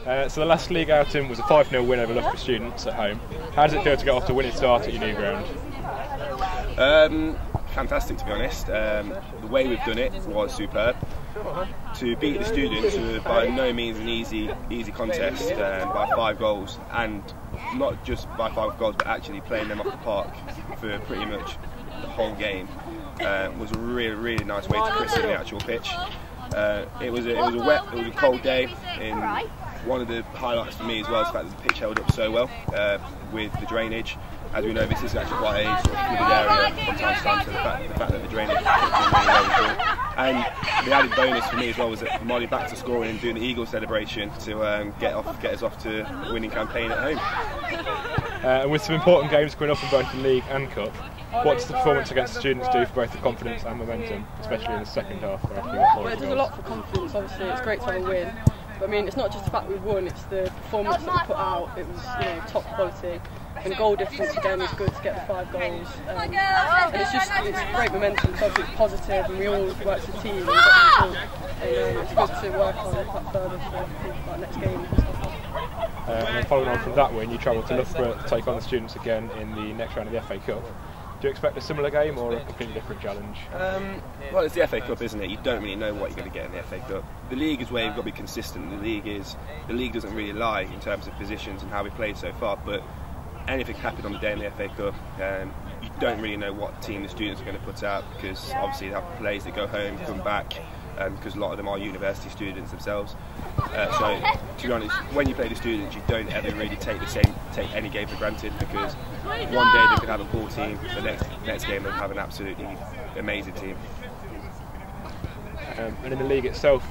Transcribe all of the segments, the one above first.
So the last league outing was a 5-0 win over Loughborough Students at home. How does it feel to get off to a winning start at your new ground? Fantastic, to be honest. The way we've done it was superb. To beat the Students, who were by no means an easy contest, by 5 goals, and not just by 5 goals, but actually playing them off the park for pretty much the whole game, was a really nice way to christen the actual pitch. It was a cold day. One of the highlights for me as well is the fact that the pitch held up so well with the drainage. As we know, this is actually quite a sort of flooded area from time to time, so the fact that the drainage was really well was good. And the added bonus for me as well was that Molly back to scoring and doing the Eagle celebration to get us off to a winning campaign at home. And with some important games coming up in both the league and cup, what does the performance against the Students do for both the confidence and momentum, especially in the second half? Well, it does a lot for confidence. Obviously, it's great to have a win. But I mean, it's not just the fact we've won; it's the performance that we put out. It was, top quality, and goal difference again was good to get the 5 goals. And it's great momentum. So it's positive, and we all worked as a team and got the result. And it's good to work on that further for that next game. And then following on from that win, you travel to Loughborough to take on the Students again in the next round of the FA Cup. Do you expect a similar game or a completely different challenge? Well, it's the FA Cup, isn't it? You don't really know what you're going to get in the FA Cup. The league is where you've got to be consistent. The league doesn't really lie in terms of positions and how we played so far. But anything can happen on the day in the FA Cup. You don't really know what team the Students are going to put out, because obviously they have players that go home, come back, because a lot of them are university students themselves. So, to be honest, when you play the Students, you don't ever really take any game for granted, because one day they could have a poor team, the next game they'll have an absolutely amazing team. And in the league itself,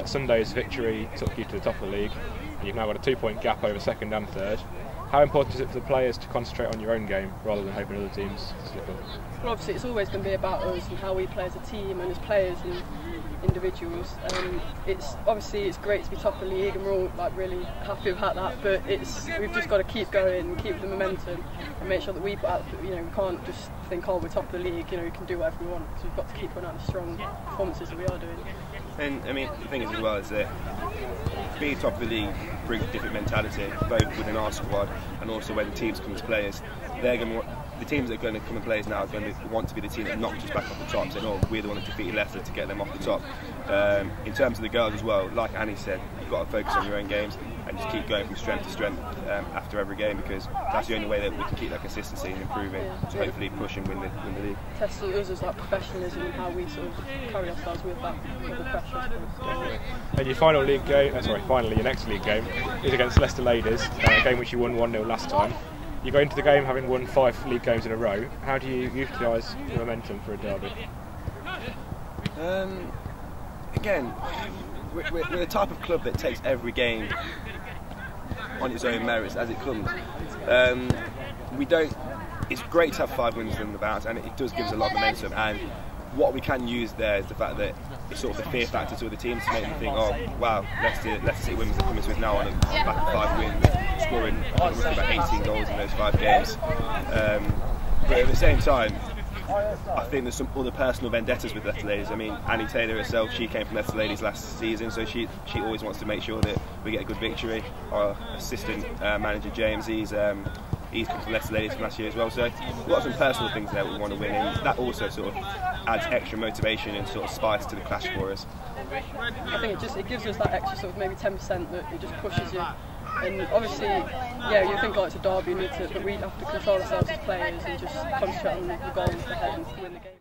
Sunday's victory took you to the top of the league, and you've now got a 2-point gap over second and third. How important is it for the players to concentrate on your own game rather than hoping other teams slip up? Well, obviously it's always going to be about us and how we play as a team and as players and individuals. It's great to be top of the league, and we're all really happy about that. But we've just got to keep going, and keep the momentum, and make sure that we put out. We can't just think, oh, we're top of the league. We can do whatever we want. So we've got to keep putting out the strong performances that we are doing. And I mean, the thing is as well is that being top of the league brings a different mentality, both within our squad and also when teams come to players. The teams that are going to come and play us now are going to want to be the team that knocks us back off the top, saying, oh, we're the one that defeated Leicester to get them off the top. In terms of the girls as well, like Annie said, you've got to focus on your own games and just keep going from strength to strength after every game, because that's the only way that we can keep that consistency and improving, to hopefully push and win the league. Tests us as professionalism and how we sort of carry ourselves with that pressure. And your final league game, finally your next league game is against Leicester Ladies, a game which you won 1-0 last time. You go into the game having won 5 league games in a row. How do you utilise the momentum for a derby? Again, we're the type of club that takes every game on its own merits as it comes. It's great to have 5 wins in the bounce, and it does give us a lot of momentum. And what we can use there is the fact that it's sort of the fear factor to other teams to make them think, oh wow, Leicester City women's are coming to us now on the back of 5 wins, scoring roughly about 18 goals in those 5 games. But at the same time, I think there's some other personal vendettas with Leicester Ladies. I mean, Annie Taylor herself, she came from Leicester Ladies last season, so she always wants to make sure that we get a good victory. Our assistant manager James, he's come from Leicester Ladies from last year as well, so we've got some personal things there we want to win, and that also sort of adds extra motivation and sort of spice to the clash for us. I think it gives us that extra sort of maybe 10% that it just pushes you. And obviously, yeah, you think, oh, it's a derby, but we have to control ourselves as players and just concentrate on the goals ahead and win the game.